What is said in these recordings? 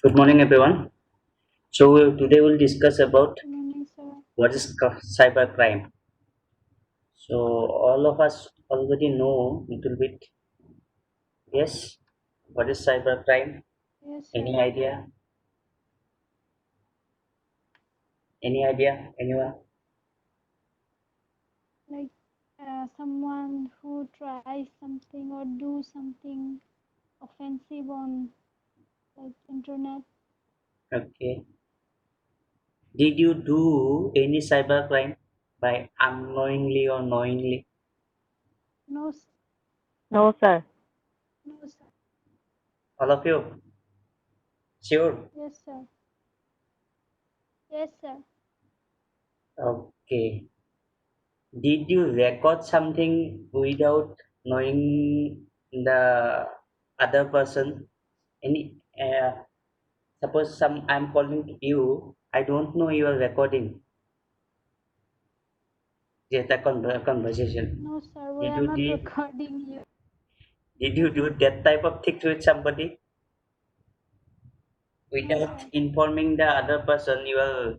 Good morning, everyone. Today we'll discuss about Good morning, sir. what is cybercrime. So all of us already know little bit. Yes, what is cybercrime? Yes, sir. Any idea? Any idea? Anyone? Like someone who tries something or do something offensive on like internet. Okay. Did you do any cybercrime by unknowingly or knowingly? No, No, sir. no, sir. All of you? Sure. Yes, sir. Yes, sir. Okay. Did you record something without knowing the other person? Any suppose I'm calling to you, I don't know you are recording just a conversation. No, sir. We Did are you not did recording you. did you do that type of thing with somebody No, without sir. informing the other person you are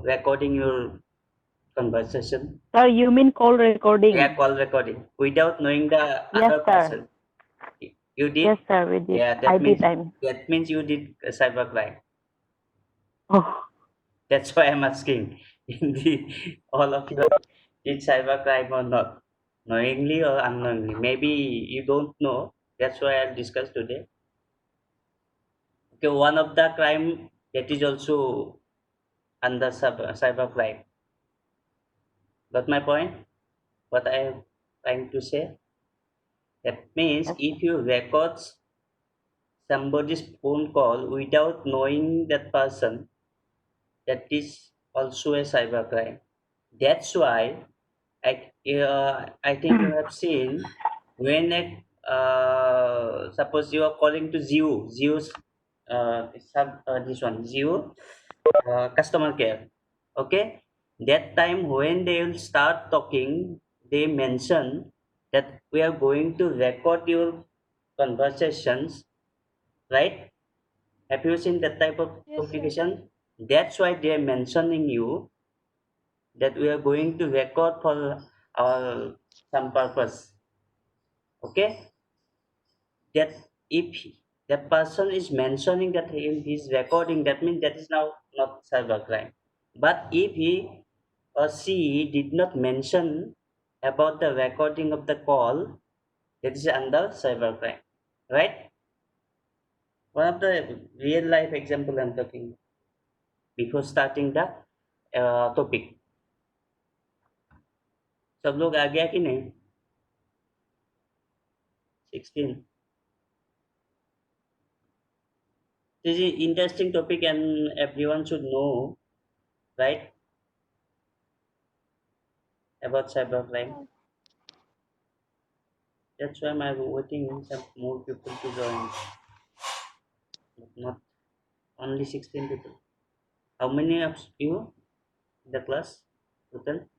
recording your conversation? Sir, you mean call Yeah, recording? call recording without knowing the Yes, other sir. person. You did? Yes, sir, we did. Yeah, I did. I'm. that means you did a cybercrime. Oh, That's why I'm asking all of you did cybercrime or not, knowingly or unknowingly. Maybe you don't know. That's why I'll discuss today. Okay, one of the crime that is also under cybercrime. Got my point? What I am trying to say? That means yes, sir. if you record somebody's phone call without knowing that person, that is also a cybercrime. That's why I think you have seen when suppose you are calling to Zeo's this one Zeo customer care. Okay, that time when they will start talking, they mention that we are going to record your conversations, right? Have you seen that type of Yes, sir. communication? That's why they are mentioning you that we are going to record for our some purpose. Okay, that if that person is mentioning that he is recording, that means that is now not cybercrime. But if he or she did not mention about the recording of the call, that is under cybercrime, right? One of the real life example I'm talking before starting the topic. सब लोग आ गया कि नहीं? 16. This is interesting topic and everyone should know, right, about cybercrime. Yes. That's why I'm waiting some more people to join, but not only 16 people. How many of you in the class total?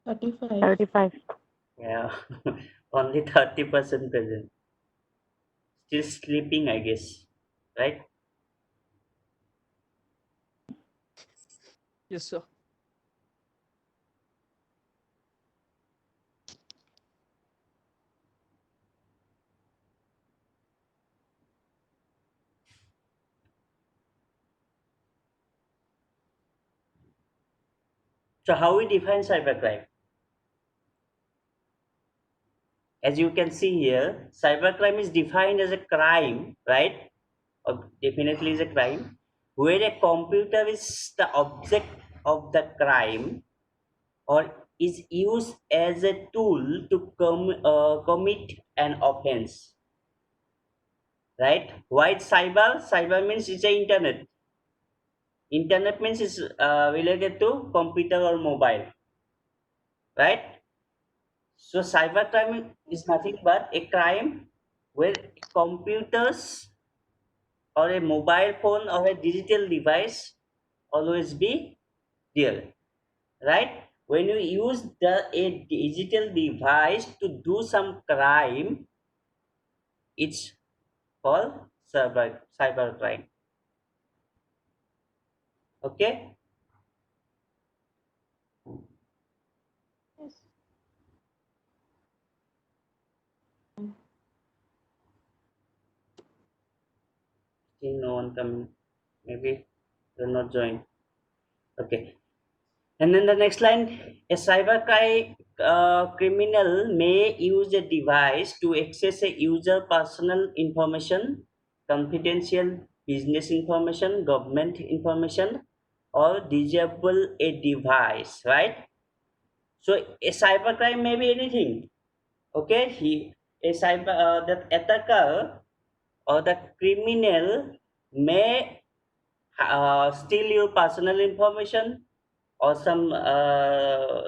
35. 35. Yeah, only 30% present. Still sleeping, I guess, right? Yes, sir. So how we define cybercrime? As you can see here, cybercrime is defined as a crime, right? Or definitely is a crime where a computer is the object of the crime or is used as a tool to commit an offense, right? Why cyber? Cyber means it's a internet means it's related to computer or mobile, right? So cybercrime is Yes, nothing but a crime where computers or a mobile phone or a digital device always be there, right? When you use a digital device to do some crime, it's called cybercrime. Okay. Yes. Still no one coming. Maybe they're not joined. Okay. And then the next line, a cybercrime criminal may use a device to access a user personal information, confidential business information, government information, or disable a device, right? So a cybercrime may be anything. Okay, a cyber that attacker or the criminal may steal your personal information or some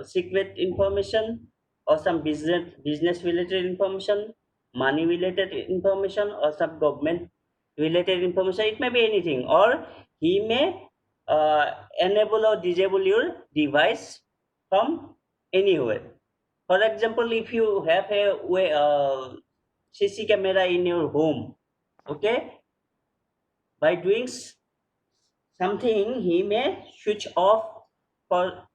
secret information or some business related information, money related information, or some government related information. It may be anything, or he may enable or disable your device from anywhere. For example, if you have a CC camera in your home, okay, by doing something, he may switch off for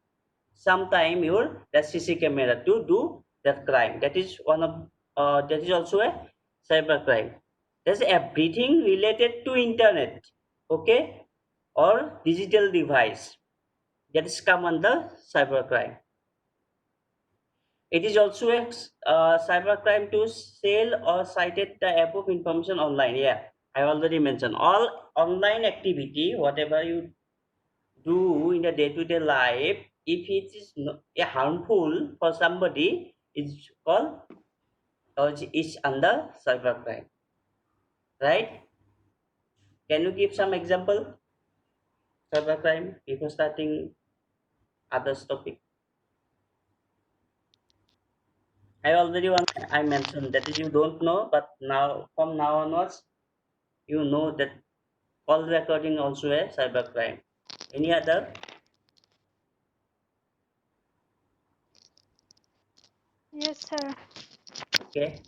some time your the CC camera to do that crime. That is one of that is also a cyber crime. That's everything related to internet, okay, or digital device that is come under cyber crime. It is also a cybercrime to sell or cited the above information online. Yeah, I already mentioned all online activity, whatever you do in a day-to-day life, if it is harmful for somebody, it's called or it's under cybercrime, right? Can you give some example cybercrime before starting other topic? I mentioned that you don't know, but now from now onwards you know that call recording also a cybercrime. Any other? Yes, sir. Okay.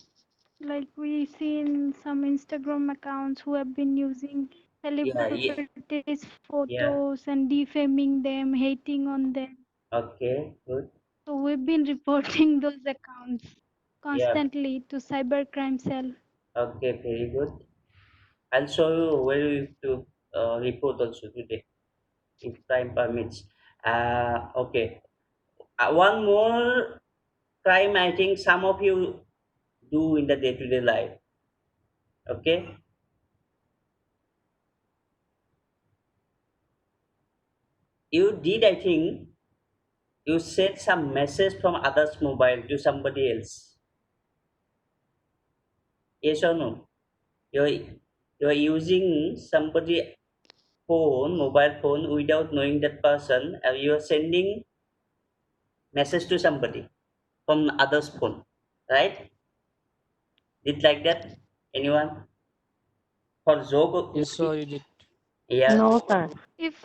Like we seen some Instagram accounts who have been using Yeah, yeah, celebrities' yeah. photos and defaming them, hating on them. Okay, good. So we've been reporting those accounts Yeah. constantly to cybercrime cell. Okay, very good. I'll show you where you to report also today if time permits. Okay. One more crime I think some of you do in the day-to-day life. Okay. You did, I think, you sent some message from others' mobile to somebody else. Yes or no? You're using somebody phone, mobile phone without knowing that person. You're sending message to somebody from others' phone, right? Did like that? Anyone? For joke Yes, sir, only? you did. Yeah, No, sir. If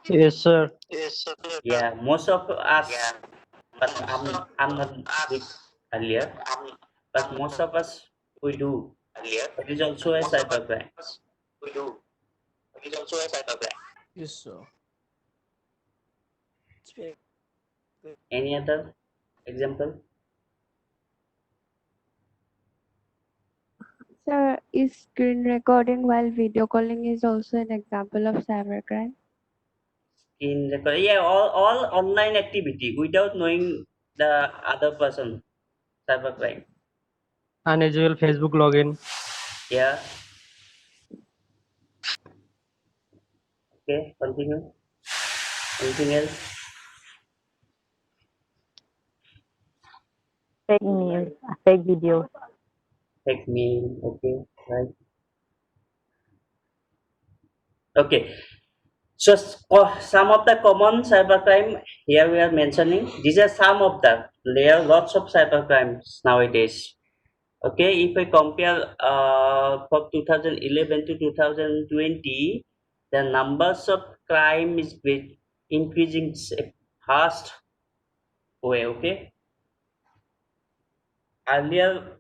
Yes, sir. yeah. Most of us, but I'm not with earlier, but most of us we do. That is also a cybercrime. Yes, sir. It's very good. Any other example? Sir, is screen recording while video calling is also an example of cybercrime? In record, yeah, all online activity without knowing the other person, cybercrime. Unusual Facebook login. Yeah. Okay. Continue. Anything else? Fake news, fake videos. Like me. Okay. Right. Okay. So some of the common cybercrime here we are mentioning. These are some of the. There are lots of cybercrimes nowadays. Okay, if I compare from 2011 to 2020, the numbers of crime is increasing fast way. Okay, earlier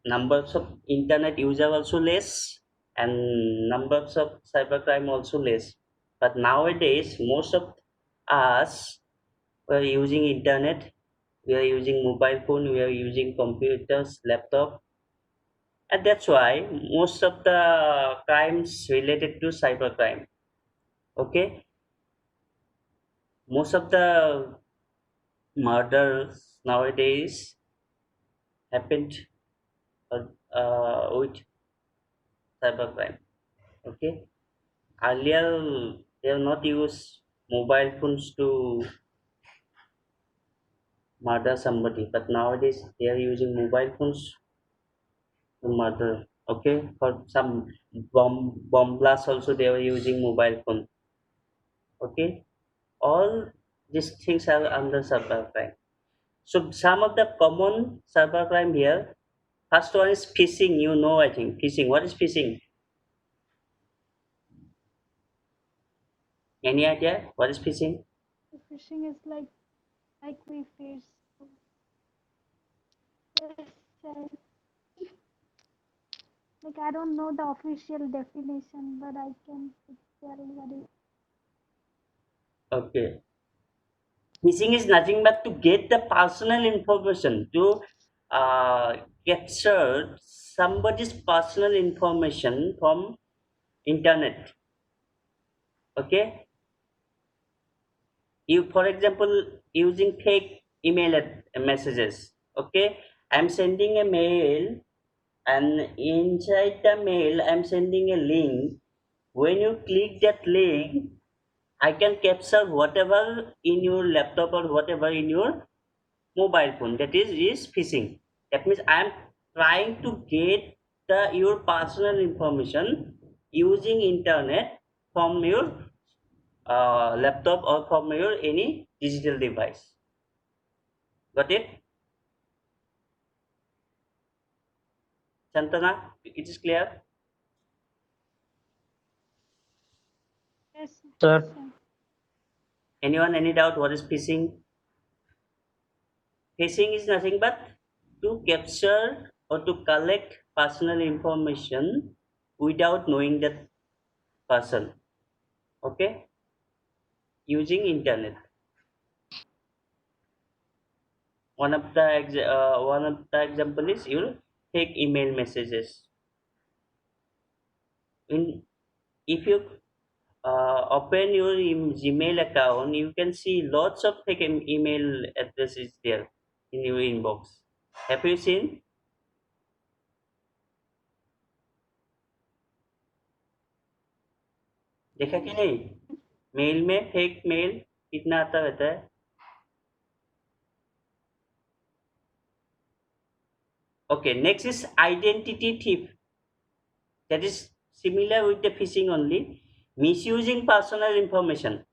numbers of internet user also less and numbers of cybercrime also less. But nowadays, most of us were using internet, we are using mobile phone, we are using computers, laptop, and that's why most of the crimes related to cybercrime. Okay, most of the murders nowadays happened with cybercrime. Okay, earlier they have not used mobile phones to murder somebody, but nowadays they are using mobile phones to murder. Okay, for some bomb blast also they were using mobile phone. Okay, all these things are under cybercrime. So some of the common cybercrime here. First one is phishing. You know, I think phishing. What is phishing? Any idea? What is phishing? The phishing is like we face. Yes, sir. Like I don't know the official definition, but I can tell what it. Okay. Phishing is nothing but to get the personal information, to capture somebody's personal information from internet. Okay. You, for example, using fake email messages. Okay. I'm sending a mail, and inside the mail I'm sending a link. When you click that link, I can capture whatever in your laptop or whatever in your mobile phone. That is phishing. That means I am trying to get your personal information using internet from your laptop or from your any digital device. Got it? Chantana, it is clear? Yes, Sir. yes, sir. Anyone, any doubt what is phishing? Phishing is nothing but to capture or to collect personal information without knowing that person. Okay, using internet. One of the example is your fake email messages. In If you open your Gmail account, you can see lots of fake email addresses there in your inbox. Have you seen? देखा कि नहीं? Mail में fake mail कितना आता रहता है? Okay, next is identity thief. That is similar with the phishing only. Misusing personal information.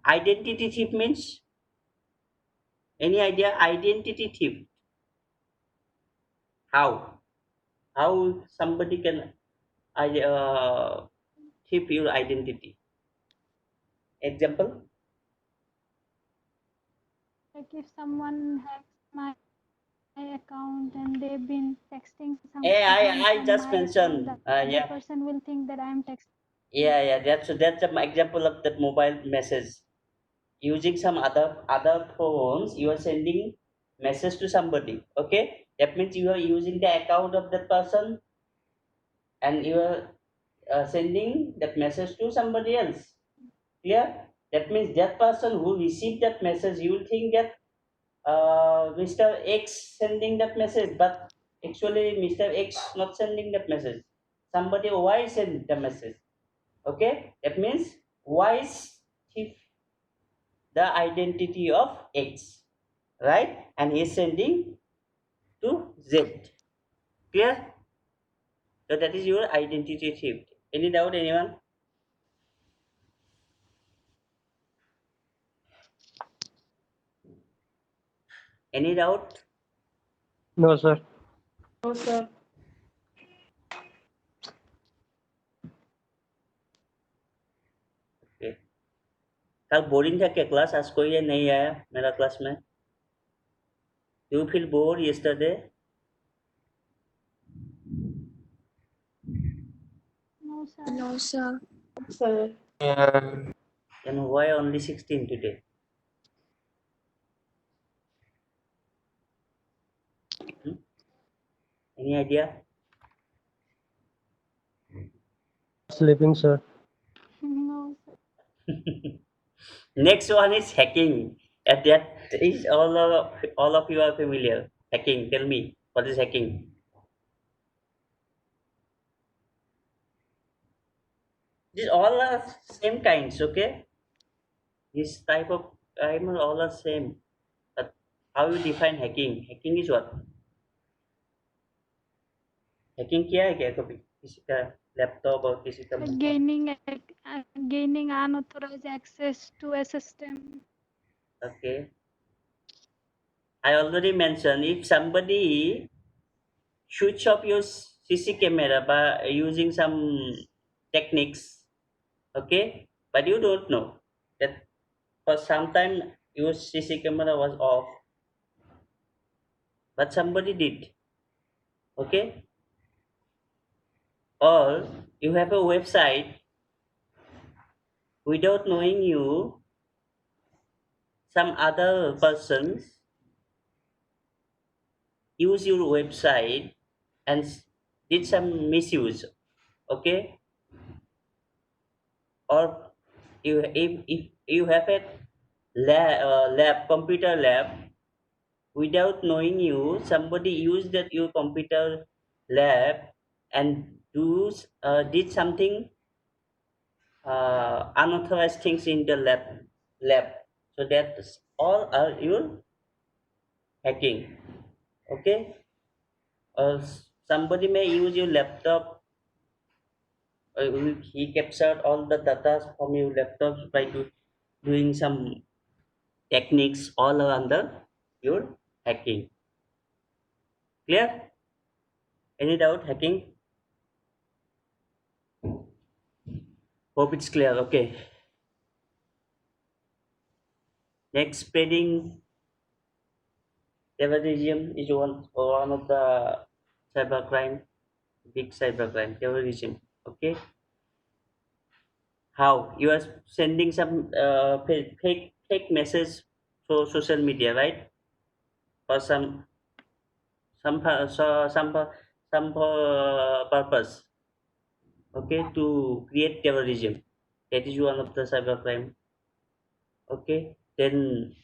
Identity thief means, any idea? Identity thief. How? How somebody can thief your identity? Example? Like if someone hacks my account and they've been texting Hey, someone I from just my account, mentioned. the other Yeah, person will think that I'm texting. yeah. That's an example of that mobile message. Using some other phones, you are sending message to somebody. Okay, that means you are using the account of that person, and you are sending that message to somebody else. Clear? That means that person who received that message, you will think that Mr. X sending that message, but actually Mr. X not sending that message. Somebody Y send the message. Okay, that means Y is the identity of X, right? And he is sending to Z. Clear? So that is your identity shift. Any doubt, anyone? Any doubt? No, sir. No, sir. Okay. कल boring था क्या class? आज कोई नहीं आया मेरा class में? You feel bored yesterday? No, sir. No, sir. Sir. Then why only 16 today? Hmm? Any idea? Sleeping, sir. No, sir. Next one is hacking. And that is all of you are familiar. Hacking. Tell me, what is hacking? These all are same kinds, okay? This type of crime are all are same. But how you define hacking? Hacking is what? Hacking क्या है क्या कभी किसी का laptop और किसी का Gaining unauthorized access to a system. Okay. I already mentioned if somebody switch off your CC camera by using some techniques, okay, but you don't know that for some time your CC camera was off, but somebody did, okay, or you have a website without knowing you, some other persons use your website and did some misuse, okay, or if you have a lab computer lab without knowing you, somebody used that your computer lab and did something unauthorized things in the lab, so that's all are your hacking, okay, or somebody may use your laptop, he captured all the data from your laptops by doing some techniques, all are under your hacking. Clear? Any doubt hacking? Hope it's clear. Okay. Next, spreading terrorism is one of the cybercrime, big cybercrime, terrorism. Okay. How you are sending some fake message through social media, right? For some pu- so some purpose. Okay, to create terrorism. That is one of the cybercrime. Okay, then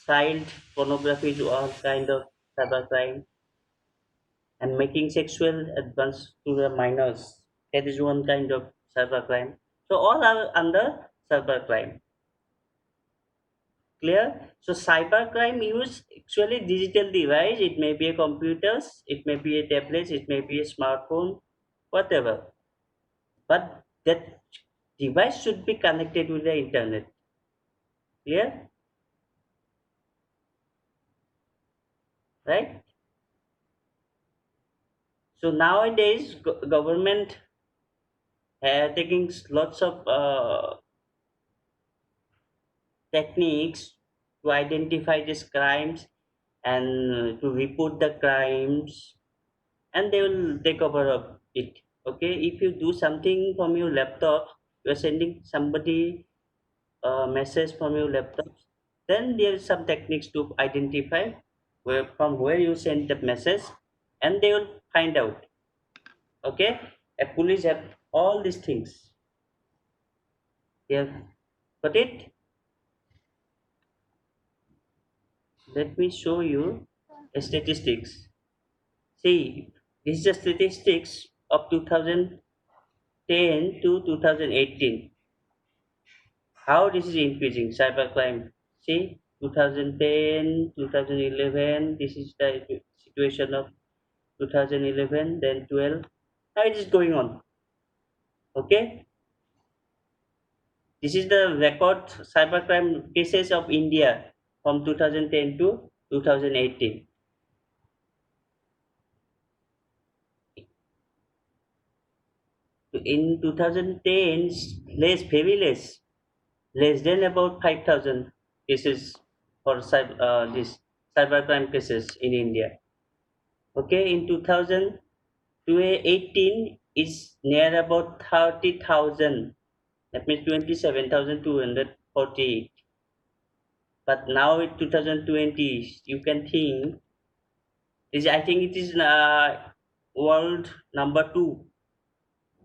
child pornography is all kind of cybercrime, and making sexual advance to the minors, that is one kind of cybercrime. So all are under cybercrime. Clear? So cybercrime use actually digital device. It may be a computers, it may be a tablet, it may be a smartphone, whatever. But that device should be connected with the internet. Clear? Right? So nowadays, government taking lots of techniques to identify these crimes and to report the crimes, and they will take over of it. Okay, if you do something from your laptop, you are sending somebody a message from your laptop, then there is some techniques to identify where you send the message, and they will find out. Okay, a police have all these things. They have got it. Let me show you the statistics. See, this is the statistics of 2010 to 2018. How this is increasing cybercrime. See, 2010, 2011. This is the situation of 2011, then 12. How it is going on? Okay, this is the record cybercrime cases of India from 2010 to 2018. In 2010, less than about 5,000 cases for this cybercrime cases in India. Okay, in 2018, is near about 30,000. That means 27,248. But now in 2020, you can think is I think it is world number 2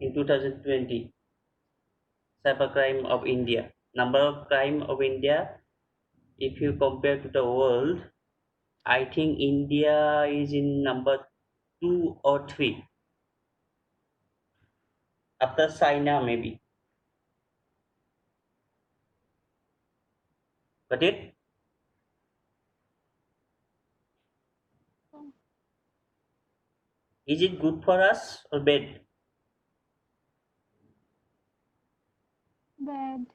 in 2020 cybercrime of India. Number of crime of India, if you compare to the world, I think India is in number 2 or 3 after China maybe. But is it good for us or bad? Bad.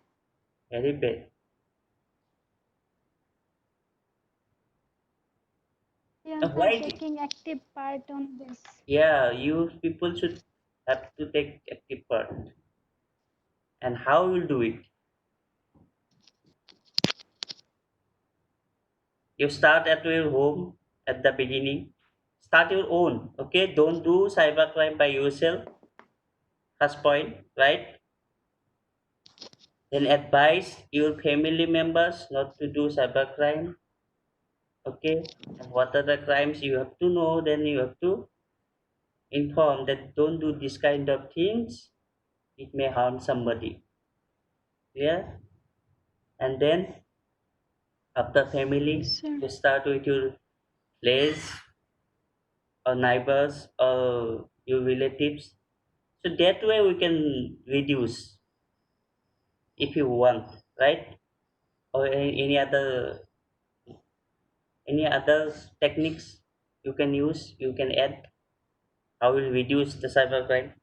Very bad. Youngsters Why? taking active part on this. Yeah, you people should have to take active part. And how will do it? You start at your home at the beginning. Start your own. Okay, don't do cybercrime by yourself. First point, right? Then advise your family members not to do cybercrime. Okay, and what are the crimes you have to know? Then you have to inform that don't do this kind of things. It may harm somebody. Yeah, and then after family, Yes, sir. you start with your place or neighbors or your relatives. So that way we can reduce if you want, right? Or any other techniques you can use, you can add. How will reduce the cybercrime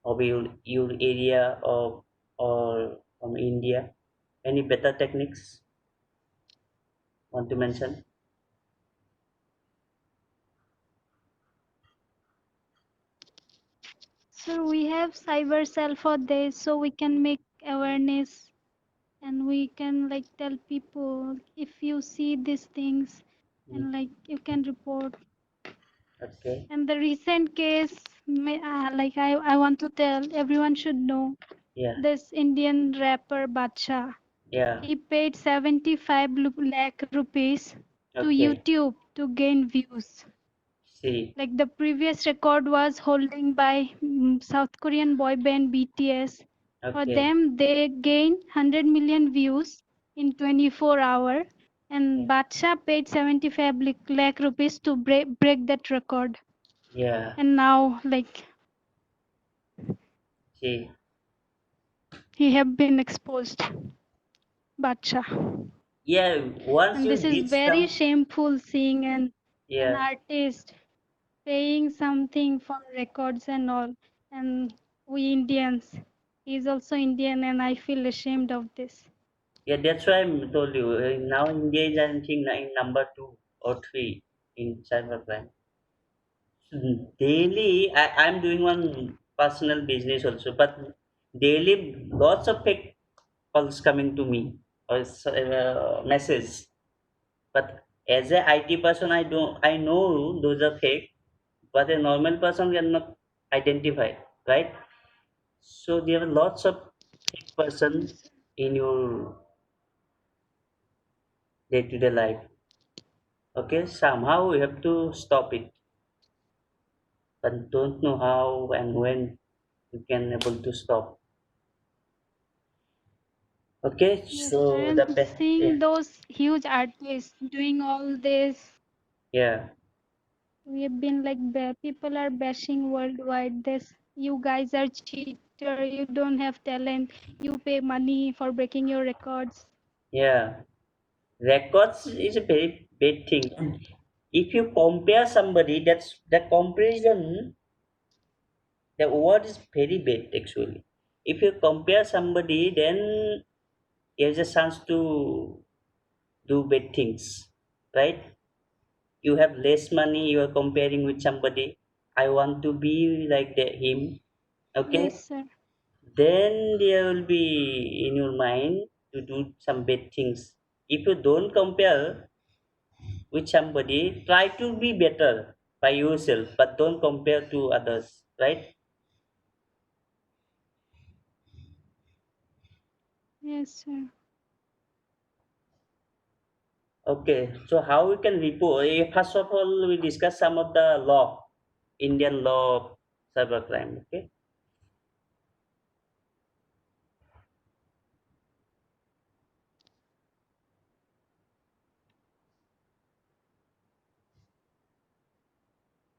of your area or from India? Any better techniques want to mention? So we have cyber cell for this, so we can make awareness and we can like tell people if you see these things Mm, and like you can report. okay. And the recent case, like I want to tell everyone should know Yeah. this Indian rapper Bacha. Yeah. He paid 75 lakh rupees to Okay. YouTube to gain views. See. Like the previous record was holding by South Korean boy band BTS. For Okay. them, they gained 100 million views in 24 hours, and Bacha paid 75 lakh rupees to break that record. Yeah. And now, like, See. he have been exposed, Bacha. Yeah. Once And you this is reach very some. shameful seeing an Yeah. artist paying something for records and all. And we Indians, he's also Indian, and I feel ashamed of this. Yeah. That's why I told you. Now India is I think in number 2 or 3 in cybercrime. Daily, I'm doing one personal business also, but daily lots of fake calls coming to me or message. But as a IT person, I know those are fake, but a normal person cannot identify, right? So there are lots of fake person Yes. in your day-to-day life. Okay, somehow we have to stop it, but don't know how and when we can able to stop. Okay, Yes, sir. so the And yeah, seeing those huge artists doing all this, yeah, we have been like people are bashing worldwide. This you guys are cheater. You don't have talent. You pay money for breaking your records. yeah. Records is a very big thing. And if you compare somebody, that's the comparison. The word is very bad actually. If you compare somebody, then there's a chance to do bad things, right? You have less money. You are comparing with somebody. I want to be like him. Yes, Okay, sir. then there will be in your mind to do some bad things. If you don't compare with somebody, try to be better by yourself, but don't compare to others, right? Yes, sir. Okay, so how we can report? First of all, we discuss some of the law, Indian law of cybercrime. Okay.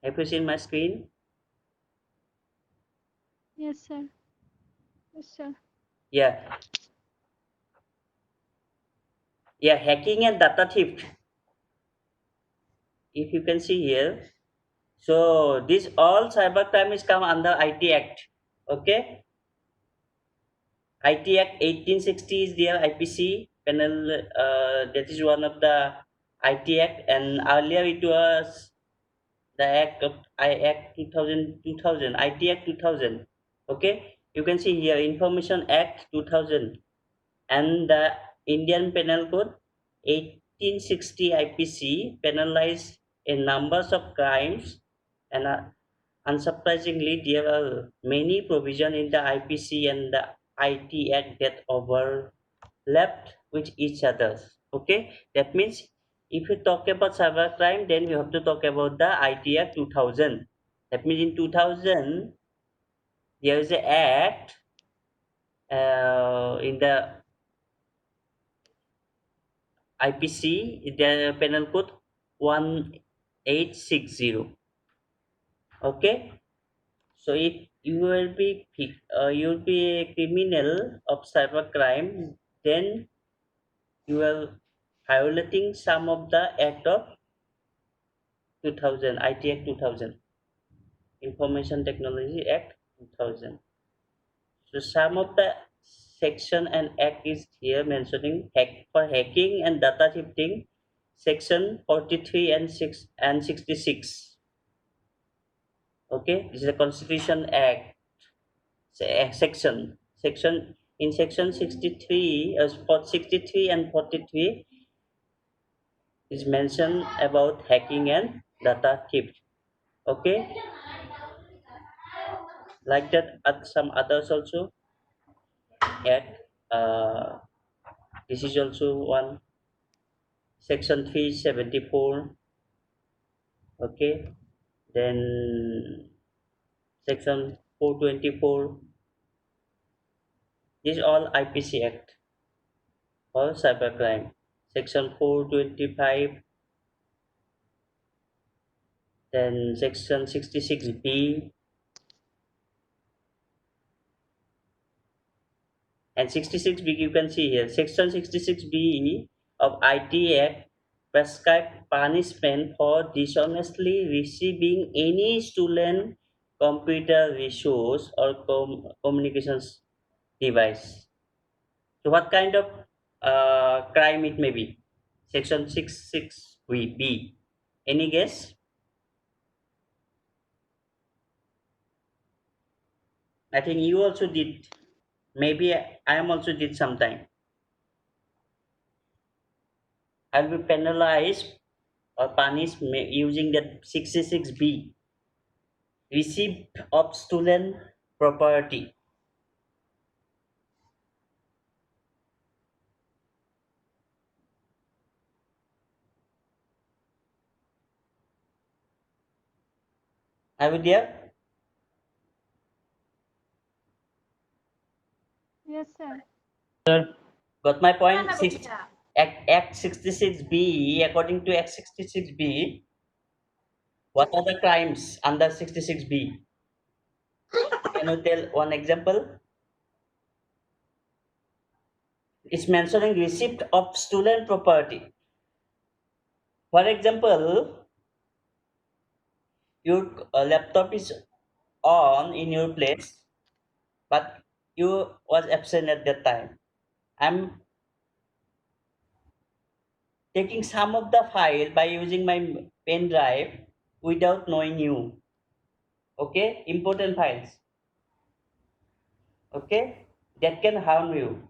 Have you seen my screen? Yes, sir. Yes, sir. Yeah. Yeah, hacking and data theft. If you can see here, so this all cybercrime is come under IT Act. Okay. IT Act 1860 is there, IPC panel. That is one of the IT Act, and earlier it was the Act of I Act 2000, IT Act 2000. Okay, you can see here Information Act 2000 and the Indian Penal Code 1860 IPC penalize a numbers of crimes, and unsurprisingly there are many provisions in the IPC and the IT Act that overlapped with each other. Okay, that means if you talk about cybercrime, then you have to talk about the IT Act 2000. That means in 2000 there is a act in the IPC, the penal code 1860. Okay, so if you will be you'll be a criminal of cybercrime, then you are violating some of the Act of 2000, IT Act 2000, Information Technology Act 2000. So some of the section and act is here mentioning for hacking and data thefting, section 43 and 6 and 66. Okay, this is a Constitution Act section in section 63 for 63 and 43 is mentioned about hacking and data theft. Okay, like that at some others also act. This is also one, section 374. Okay, then section 424. These all IPC Act for cybercrime. Section 425, then section 66B and 66B, you can see here. Section 66B of IT Act prescribe punishment for dishonestly receiving any stolen computer resource or communications device. So what kind of crime it may be? Section 66B. Any guess? I think you also did. Maybe I am also did sometime. I'll be penalized or punished using that 66B. Receipt of stolen property. Are you there? Yes, sir. Sir, Got my point? Act 66B, according to Act 66B, what are the crimes under 66B? Can you tell one example? It's mentioning receipt of stolen property. For example, your laptop is on in your place, but you was absent at that time. I'm taking some of the file by using my pen drive without knowing you. Okay, important files. Okay, that can harm you.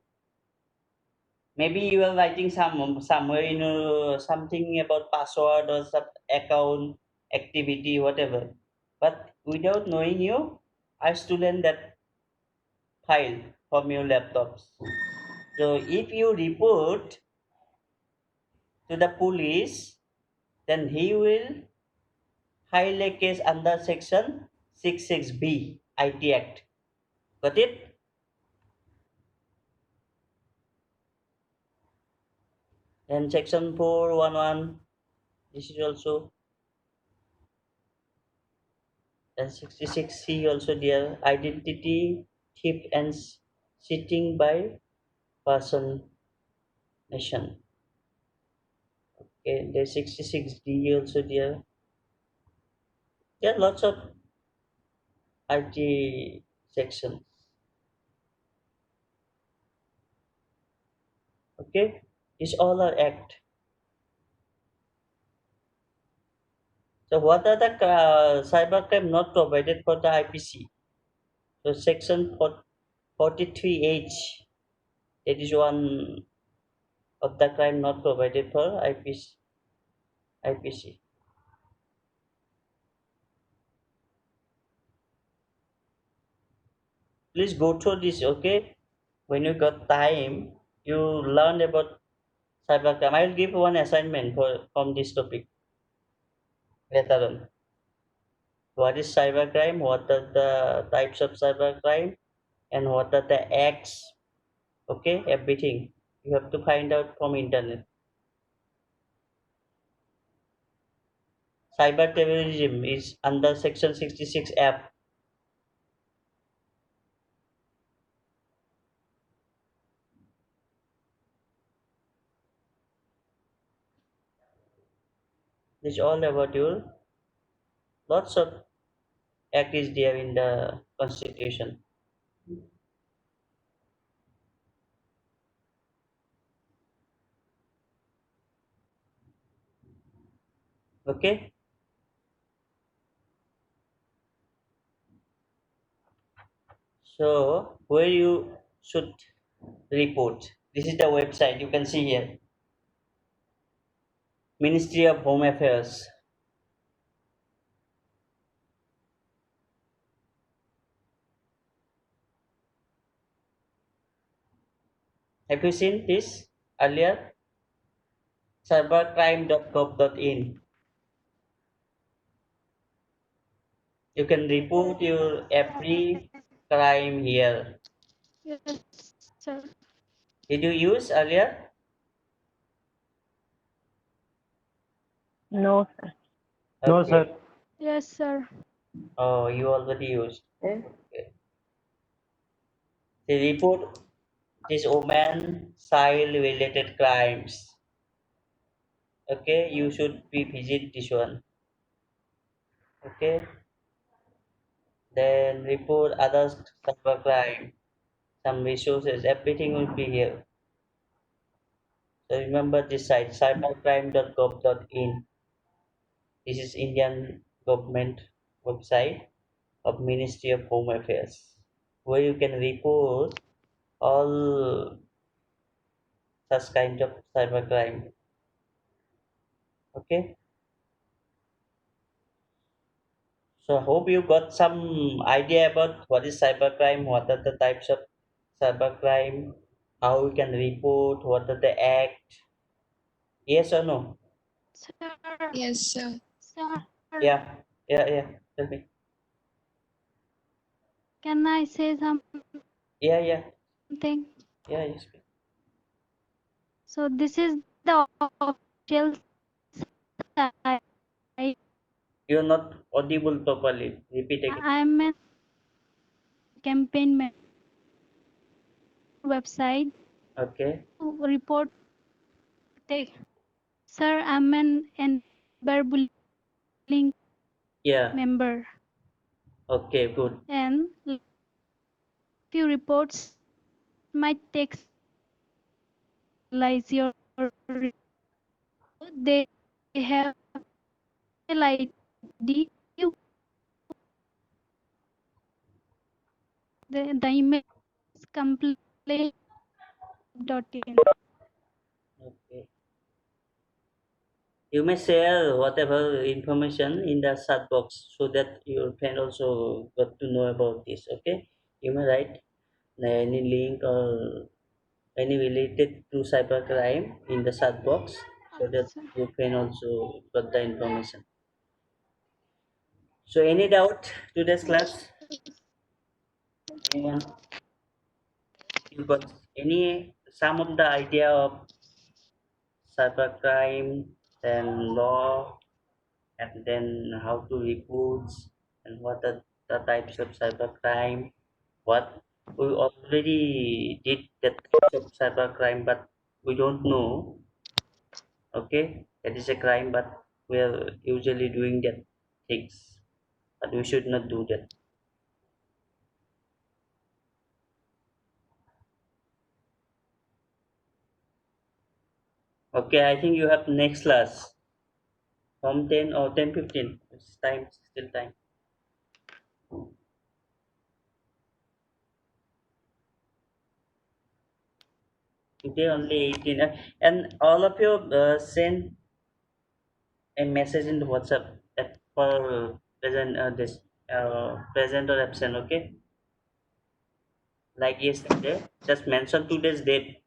Maybe you are writing somewhere in something about password or some account activity, whatever. But without knowing you, I stolen that file from your laptops. So if you report to the police, then he will file a case under section 66B IT Act. Got it? And section 411, this is also, and 66C also there, identity thief and cheating by person nation. Okay, there's 66D also there. There are lots of IT sections. Okay, these all are act. So what are the cybercrime not provided for the IPC? So section 43H, that is one of the crime not provided for IPC. Please go through this, okay? When you got time, you learn about cybercrime. I will give one assignment from this topic later on. What is cybercrime? What are the types of cybercrime? And what are the acts? Okay, everything you have to find out from internet. Cyber terrorism is under section 66F. This is all about your lots of act is there in the constitution. Okay, so where you should report, this is the website you can see here, Ministry of Home Affairs. Have you seen this earlier? Cybercrime.gov.in. You can report your every crime here. Yes, sir. Did you use earlier? No, sir. No, Okay. sir. Yes, sir. Oh, you already used. Okay. The report this woman child related crimes. Okay, you should be visit this one. Okay, then report other cyber crime, some resources, everything will be here. So remember this site, cybercrime.gov.in. This is Indian government website of Ministry of Home Affairs, where you can report all such kind of cybercrime. Okay, so I hope you got some idea about what is cybercrime, what are the types of cybercrime, how we can report, what are the act. Yes or no? Sir, Yes, sir. sir, Yeah, yeah. Tell me. can I say Yeah. something? Yeah, yes. So this is the official site. You're not audible properly. Repeat again. I'm a campaign website Okay. to report. Sir, I'm an cyberbullying Yeah. member, Okay, good. and few reports might take lies your they have ID. The email is complaint.in. Okay. You may share whatever information in the chat box so that your friend also got to know about this. Okay. You may write any link or any related to cybercrime in the chat box so that Acha. you can also got the information. So any doubt to this class? Anyone? You got any some of the idea of cybercrime, then law, and then how to report, and what are the types of cybercrime? What we already did that types of cybercrime, but we don't know. Okay, that is a crime, but we are usually doing that things, but we should not do that. Okay, I think you have next class from 10 or 10:15. It's time, still time. Today only 18, and all of you send a message in the WhatsApp that for present this present or absent. Okay, like yesterday, just mention today's date.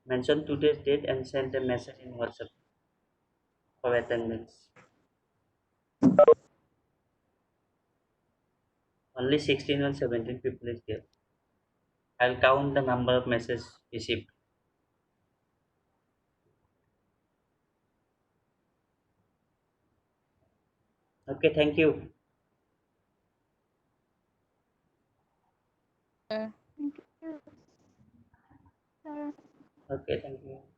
Mention today's date and send a message in WhatsApp for attendance. Only 16 and 17 people is there. I'll count the number of messages received. Okay, thank you. Thank you, sir. Okay, thank you.